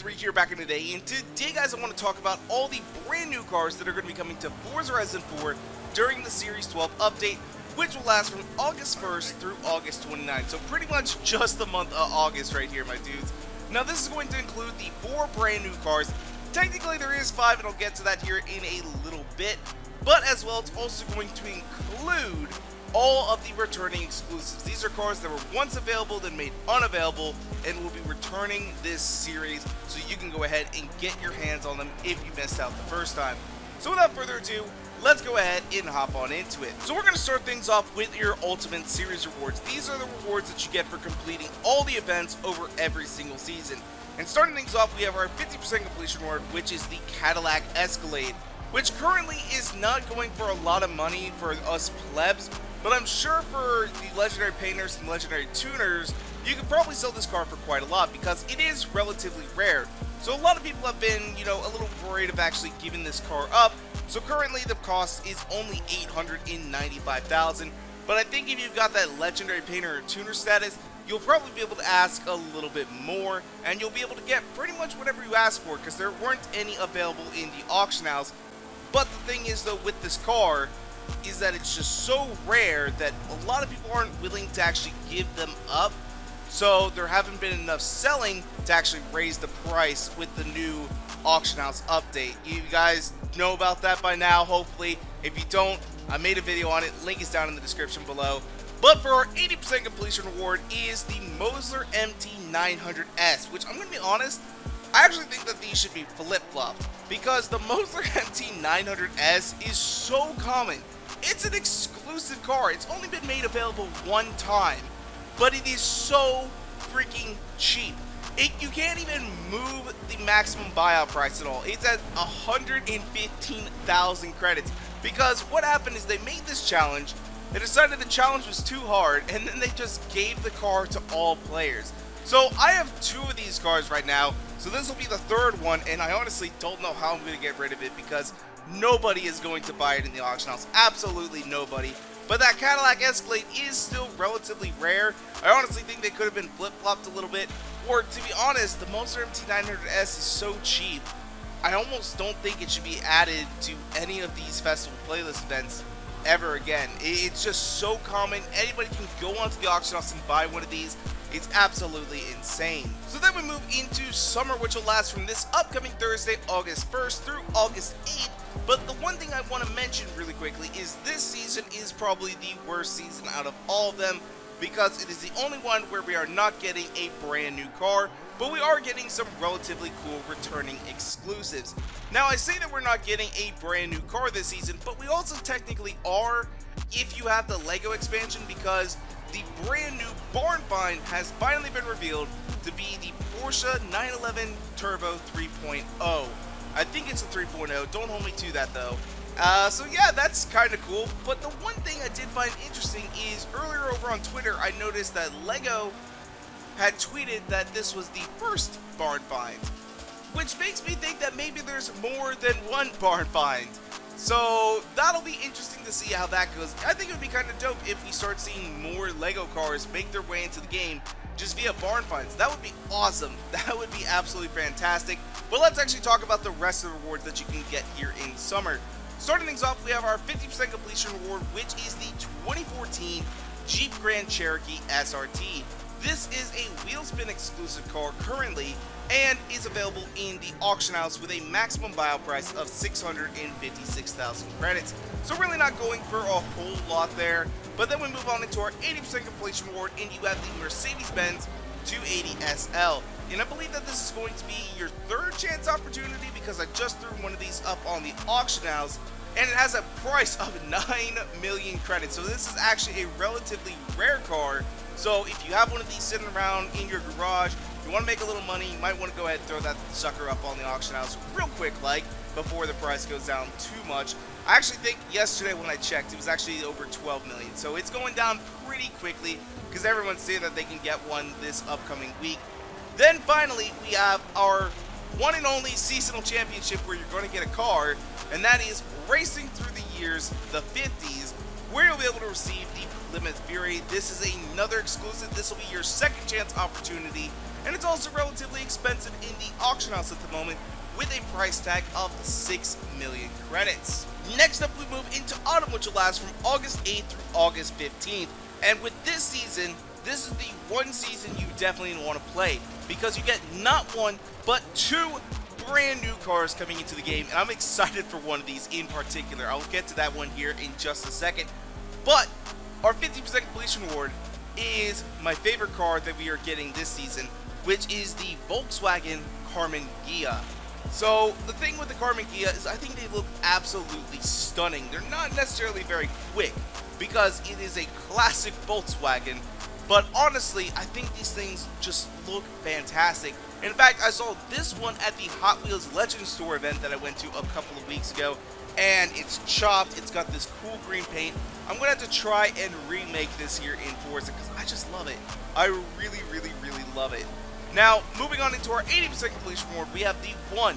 3 here back in the day, and today guys I want to talk about all the brand new cars that are going to be coming to Forza Horizon 4 during the Series 12 update, which will last from August 1st through August 29th, so pretty much just the month of August right here, my dudes. Now this is going to include the 4 brand new cars. Technically there is 5, and I'll get to that here in a little bit, but as well it's also going to include all of the returning exclusives. These are cars that were once available, then made unavailable, and will be returning this series, so you can go ahead and get your hands on them if you missed out the first time. So without further ado, let's go ahead and hop on into it. So we're going to start things off with your Ultimate Series rewards. These are the rewards that you get for completing all the events over every single season. And starting things off, we have our 50% completion reward, which is the Cadillac Escalade, which currently is not going for a lot of money for us plebs, but I'm sure for the legendary painters and legendary tuners, you could probably sell this car for quite a lot because it is relatively rare. So a lot of people have been, a little worried of actually giving this car up. So currently the cost is only $895,000, but I think if you've got that legendary painter or tuner status, you'll probably be able to ask a little bit more, and you'll be able to get pretty much whatever you ask for because there weren't any available in the auction house. But the thing is though, with this car, is that it's just so rare that a lot of people aren't willing to actually give them up. So there haven't been enough selling to actually raise the price with the new auction house update. You guys know about that by now, hopefully. If you don't, I made a video on it. Link is down in the description below. But for our 80% completion reward is the Mosler MT900s, which I'm going to be honest, I actually think that these should be flip-flopped because the Mosler MT900s is so common. It's an exclusive car. It's only been made available one time, but it is so freaking cheap. You can't even move the maximum buyout price at all. It's at 115,000 credits because what happened is they made this challenge. They decided the challenge was too hard, and then they just gave the car to all players. So I have 2 of these cars right now, so this will be the 3rd one, and I honestly don't know how I'm going to get rid of it because nobody is going to buy it in the auction house. Absolutely nobody. But that Cadillac Escalade is still relatively rare. I honestly think they could have been flip-flopped a little bit, or to be honest, the Mosler MT900s is so cheap, I almost don't think it should be added to any of these festival playlist events ever again. It's just so common. Anybody can go onto the auction house and buy one of these. It's absolutely insane. So then we move into summer, which will last from this upcoming Thursday, August 1st through August 8th. But the one thing I want to mention really quickly is this season is probably the worst season out of all of them because it is the only one where we are not getting a brand new car, but we are getting some relatively cool returning exclusives. Now I say that we're not getting a brand new car this season, but we also technically are if you have the Lego expansion, because the brand new barn find has finally been revealed to be the Porsche 911 Turbo 3.0. I think it's a 3.0, don't hold me to that though. So yeah, that's kind of cool, but the one thing I did find interesting is earlier over on Twitter, I noticed that Lego had tweeted that this was the first barn find, which makes me think that maybe there's more than one barn find. So that'll be interesting to see how that goes. I think it would be kind of dope if we start seeing more Lego cars make their way into the game just via barn finds. That would be awesome. That would be absolutely fantastic. But let's actually talk about the rest of the rewards that you can get here in summer. Starting things off, we have our 50% completion reward, which is the 2014 Jeep Grand Cherokee SRT. This is a wheel spin exclusive car currently and is available in the auction house with a maximum buyout price of 656,000 credits. So really not going for a whole lot there. But then we move on into our 80% completion reward, and you have the Mercedes-Benz 280 SL. And I believe that this is going to be your 3rd chance opportunity because I just threw one of these up on the auction house, and it has a price of 9 million credits. So this is actually a relatively rare car. So if you have one of these sitting around in your garage, you want to make a little money, you might want to go ahead and throw that sucker up on the auction house real quick, before the price goes down too much. I actually think yesterday when I checked, it was actually over 12 million. So it's going down pretty quickly because everyone's saying that they can get one this upcoming week. Then finally, we have our one and only seasonal championship where you're going to get a car, and that is Racing Through the Years, the 50s, where you'll be able to receive the Plymouth Fury. This is another exclusive. This will be your 2nd chance opportunity, and it's also relatively expensive in the auction house at the moment with a price tag of 6 million credits. Next up, we move into autumn, which will last from August 8th through August 15th. And with this season, this is the one season you definitely want to play, because you get not one, but two brand new cars coming into the game, and I'm excited for one of these in particular. I'll get to that one here in just a second. But our 50% completion reward is my favorite car that we are getting this season, which is the Volkswagen Karmen Ghia. So the thing with the Karmen Ghia is I think they look absolutely stunning. They're not necessarily very quick because it is a classic Volkswagen, but honestly, I think these things just look fantastic. In fact, I saw this one at the Hot Wheels Legends Store event that I went to a couple of weeks ago, and it's chopped. It's got this cool green paint. I'm going to have to try and remake this here in Forza because I just love it. I really, really, really love it. Now, moving on into our 80% completion reward, we have the one,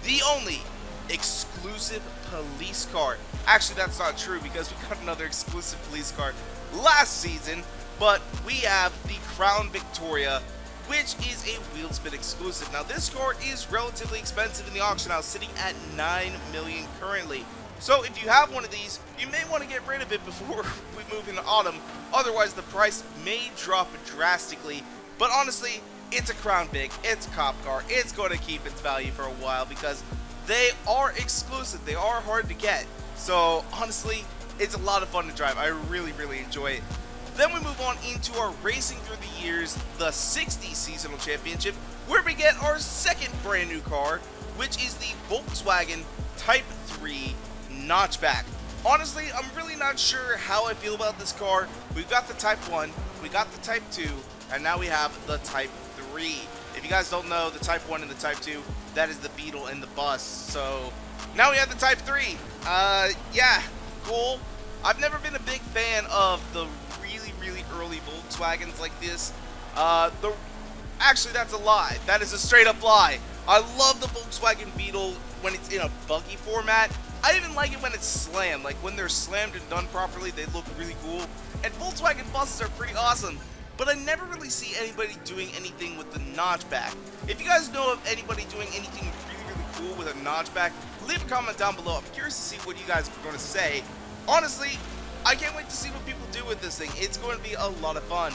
the only exclusive police car. Actually, that's not true because we got another exclusive police car last season, but we have the Crown Victoria, which is a wheel spin exclusive. Now, this car is relatively expensive in the auction house, sitting at 9 million currently. So if you have one of these, you may want to get rid of it before we move into autumn. Otherwise, the price may drop drastically. But honestly, it's a Crown Vic, it's a cop car, it's going to keep its value for a while because they are exclusive, they are hard to get. So honestly, it's a lot of fun to drive. I really, really enjoy it. Then we move on into our Racing Through the Years, the 60 Seasonal Championship, where we get our second brand new car, which is the Volkswagen Type 3 Notchback. Honestly, I'm really not sure how I feel about this car. We've got the Type 1, we got the Type 2, and now we have the Type 3. If you guys don't know, the Type 1 and the Type 2, that is the Beetle and the Bus. So now we have the Type 3. Yeah, cool. I've never been a big fan of the really early Volkswagens like this. Actually, that's a lie. That is a straight up lie. I love the Volkswagen Beetle when it's in a buggy format. I even like it when it's slammed. Like when they're slammed and done properly, they look really cool. And Volkswagen buses are pretty awesome. But I never really see anybody doing anything with the notchback. If you guys know of anybody doing anything really cool with a notchback, leave a comment down below. I'm curious to see what you guys are going to say. Honestly, I can't wait to see what people do with this thing. It's going to be a lot of fun.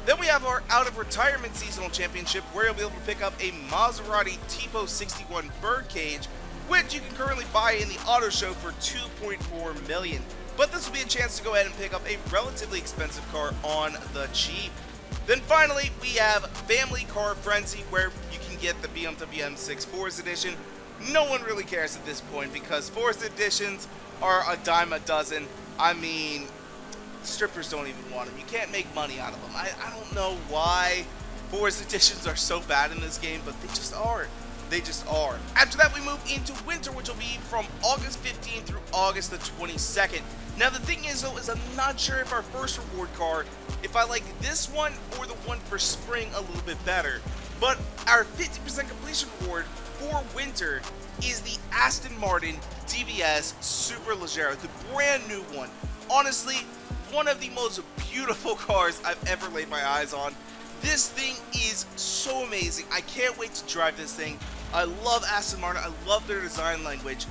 Then we have our Out of Retirement Seasonal Championship, where you'll be able to pick up a Maserati Tipo 61 Birdcage, which you can currently buy in the auto show for $2.4 million. But this will be a chance to go ahead and pick up a relatively expensive car on the cheap. Then finally, we have Family Car Frenzy, where you can get the BMW M6 Forza Edition. No one really cares at this point because Forza Editions are a dime a dozen. I mean, strippers don't even want them. You can't make money out of them. I don't know why Forza Editions are so bad in this game, but they just are. They just are. After that, we move into winter, which will be from August 15th through August the 22nd. Now, the thing is, though, is I'm not sure if our first reward card, if I like this one or the one for spring a little bit better. But our 50% completion reward for winter is the Aston Martin DBS Superleggera, the brand new one. Honestly, one of the most beautiful cars I've ever laid my eyes on. This thing is so amazing. I can't wait to drive this thing. I love Aston Martin. I love their design language.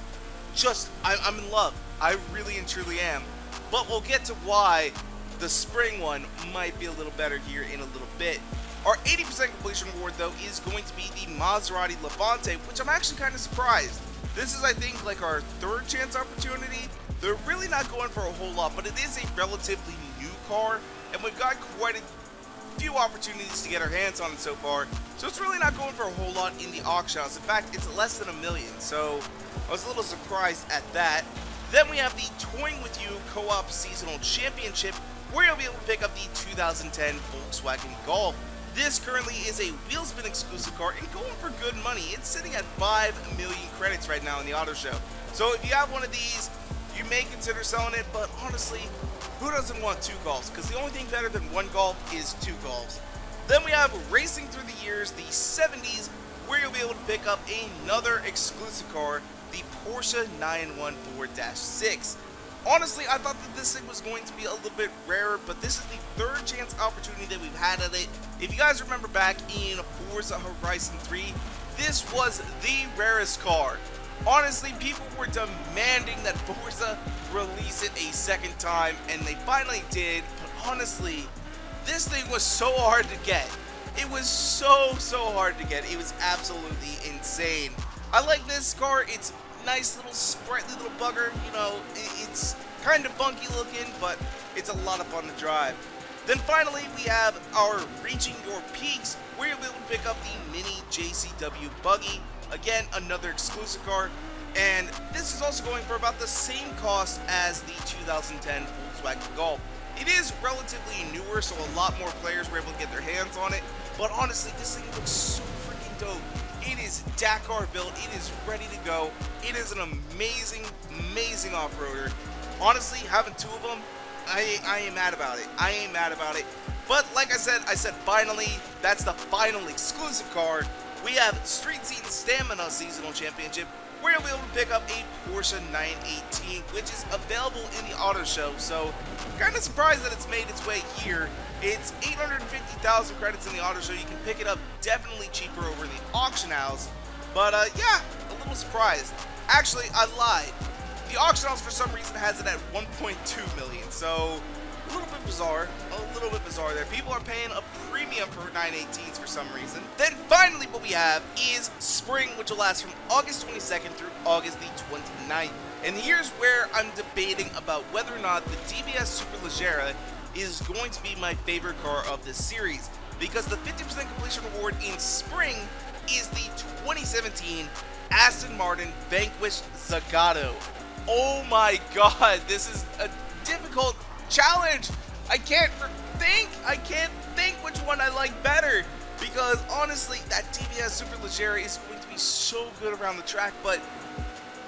I'm in love. I really and truly am. But we'll get to why the spring one might be a little better here in a little bit. Our 80% completion reward, though, is going to be the Maserati Levante, which I'm actually kind of surprised. This is, I think, like our third chance opportunity. They're really not going for a whole lot, but it is a relatively new car, and we've got quite a few opportunities to get our hands on it so far. So it's really not going for a whole lot in the auction house. In fact, it's less than $1 million, so I was a little surprised at that. Then we have the Toying With You Co-op Seasonal Championship, where you'll be able to pick up the 2010 Volkswagen Golf. This currently is a wheel spin exclusive car and going for good money. It's sitting at 5 million credits right now in the auto show. So if you have one of these, you may consider selling it, but honestly, who doesn't want two Golfs? Because the only thing better than one Golf is two Golfs. Then we have Racing Through the Years, the 70s, where you'll be able to pick up another exclusive car, the Porsche 914-6. Honestly, I thought that this thing was going to be a little bit rarer, but this is the third chance opportunity that we've had at it. If you guys remember back in Forza Horizon 3, this was the rarest car. Honestly, people were demanding that Forza release it a second time, and they finally did. But honestly, this thing was so hard to get. It was so hard to get. It was absolutely insane. I like this car. It's nice little sprightly little bugger. You know, it's kind of funky looking, but it's a lot of fun to drive. Then finally, we have our Reaching Your Peaks, where you'll be able to pick up the mini JCW Buggy. Again, another exclusive car. And this is also going for about the same cost as the 2010 Volkswagen Golf. It is relatively newer, so a lot more players were able to get their hands on it. But honestly, this thing looks so freaking dope. It is Dakar built. It is ready to go. It is an amazing off-roader. Honestly, having two of them, I ain't mad about it. I ain't mad about it. But like I said finally, that's the final exclusive car. We have Street Scene Stamina Seasonal Championship, where you'll be able to pick up a Porsche 918, which is available in the auto show. So, kind of surprised that it's made its way here. It's 850,000 credits in the auto show. You can pick it up definitely cheaper over in the auction house. But yeah, a little surprised. Actually, I lied. The auction house for some reason has it at 1.2 million. So, a little bit bizarre. A little bit bizarre there. People are paying a premium for 918s for some reason. Then finally what we have is spring, which will last from August 22nd through August the 29th. And here's where I'm debating about whether or not the DBS Superleggera is going to be my favorite car of this series. Because the 50% completion reward in spring is the 2017 Aston Martin Vanguish Zagato. Oh my god, this is a difficult challenge. I can't think which one I like better, because honestly that DBS Superleggera is going to be so good around the track, but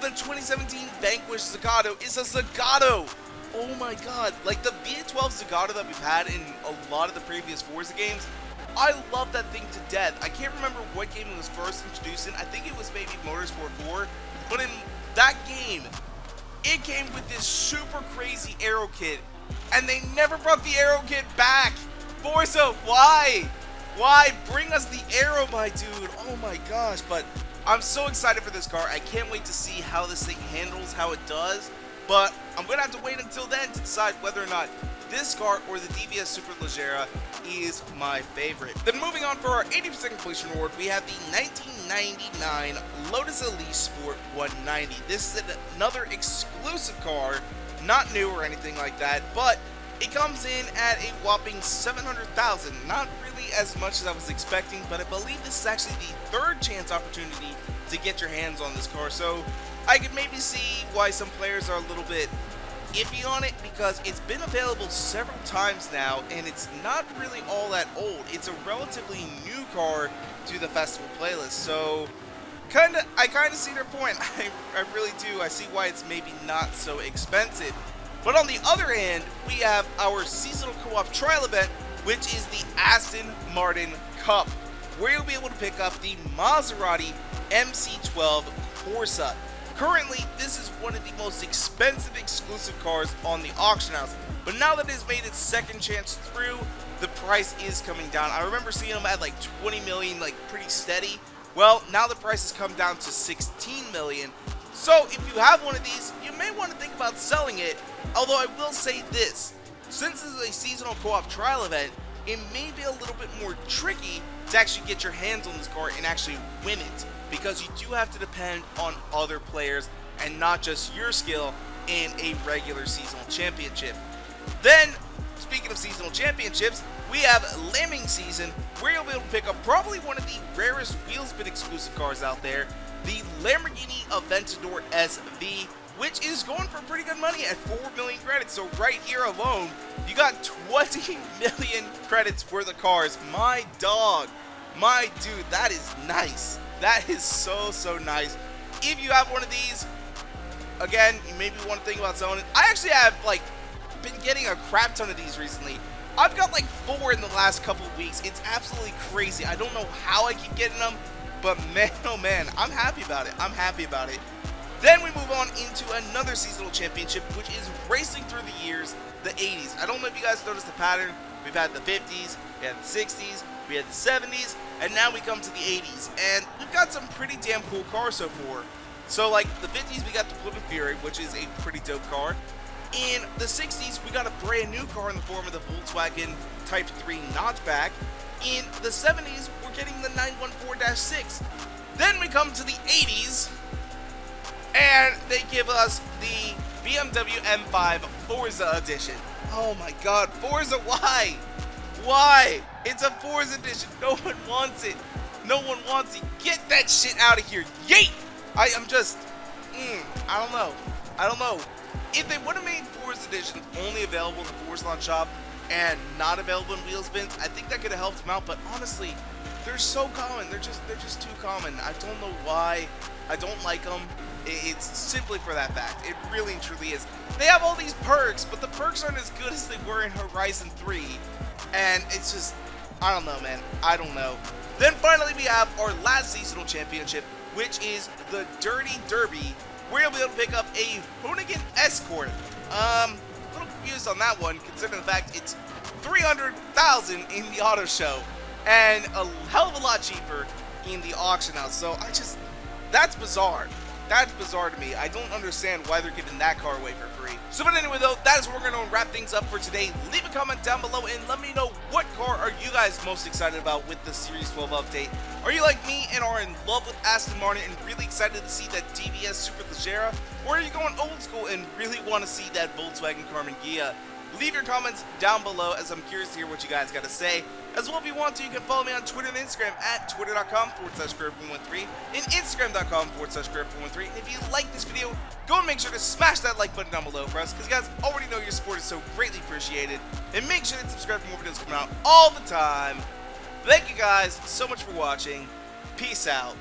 the 2017 Vanquish Zagato is a Zagato. Oh my god, like the V12 Zagato that we've had in a lot of the previous Forza games, I love that thing to death. I can't remember what game it was first introduced in. I think it was maybe Motorsport 4, but in that game it came with this super crazy aero kit, and they never brought the aero kit back. Forza, why? Why? Bring us the aero, my dude. Oh my gosh, but I'm so excited for this car. I can't wait to see how this thing handles, how it does. But I'm going to have to wait until then to decide whether or not this car or the DBS Superleggera is my favorite. Then moving on for our 80% completion reward, we have the 1999 Lotus Elise Sport 190. This is another exclusive car, not new or anything like that, but it comes in at a whopping 700,000. Not really as much as I was expecting, but I believe this is actually the third chance opportunity to get your hands on this car. So I could maybe see why some players are a little bit iffy on it, because it's been available several times now and it's not really all that old. It's a relatively new car to the festival playlist, so I kind of see their point. I really do. I see why it's maybe not so expensive. But on the other hand, we have our seasonal co-op trial event, which is the Aston Martin Cup, where you'll be able to pick up the Maserati MC12 Corsa. Currently, this is one of the most expensive exclusive cars on the auction house, but now that it has made its second chance through, the price is coming down. I remember seeing them at like 20 million, like pretty steady. Well, now the price has come down to 16 million. So if you have one of these, you may want to think about selling it. Although I will say this, since this is a seasonal co-op trial event, it may be a little bit more tricky to actually get your hands on this car and actually win it, because you do have to depend on other players and not just your skill in a regular seasonal championship. Then, speaking of seasonal championships, we have Lambing Season, where you'll be able to pick up probably one of the rarest wheel spin exclusive cars out there, the Lamborghini Aventador SV, which is going for pretty good money at 4 million credits. So right here alone, you got 20 million credits worth of cars. My dog, my dude, that is nice. That is so nice. If you have one of these, again, you maybe want to think about selling it. I actually have been getting a crap ton of these recently. I've got like 4 in the last couple of weeks. It's absolutely crazy. I don't know how I keep getting them, but man, oh man, I'm happy about it. I'm happy about it. Then we move on into another seasonal championship, which is racing through the years, the 80s. I don't know if you guys noticed the pattern. We've had the 50s, we had the 60s, we had the 70s, and now we come to the 80s. And we've got some pretty damn cool cars so far. So like the 50s, we got the Plymouth Fury, which is a pretty dope car. In the 60s, we got a brand new car in the form of the Volkswagen Type 3 Notchback. In the 70s, we're getting the 914-6. Then we come to the 80s, and they give us the BMW M5 Forza Edition. Oh my god, Forza, why? Why? It's a Forza Edition. No one wants it. No one wants it. Get that shit out of here. Yeet! I'm just, I don't know. I don't know. If they would have made Forza Edition only available in the Forza Launch Shop and not available in wheel spins, I think that could have helped them out. But honestly, they're so common. They're just too common. I don't know why. I don't like them. It's simply for that fact. It really and truly is. They have all these perks, but the perks aren't as good as they were in Horizon 3. And it's just, I don't know, man. I don't know. Then finally we have our last seasonal championship, which is the Dirty Derby, where you'll be able to pick up a Hoonigan Escort. A little confused on that one, considering the fact it's $300,000 in the auto show, and a hell of a lot cheaper in the auction house. So that's bizarre. That's bizarre to me. I don't understand why they're giving that car away for free. So but anyway though, that is where we're going to wrap things up for today. Leave a comment down below and let me know what car are you guys most excited about with the Series 12 update. Are you like me and are in love with Aston Martin and really excited to see that DBS Superleggera? Or are you going old school and really want to see that Volkswagen Karmen Ghia? Leave your comments down below as I'm curious to hear what you guys got to say. As well, if you want to, you can follow me on Twitter and Instagram at twitter.com/Grip113 and Instagram.com/Grip113. And if you like this video, go and make sure to smash that like button down below for us, because you guys already know your support is so greatly appreciated. And make sure to subscribe for more videos coming out all the time. Thank you guys so much for watching. Peace out.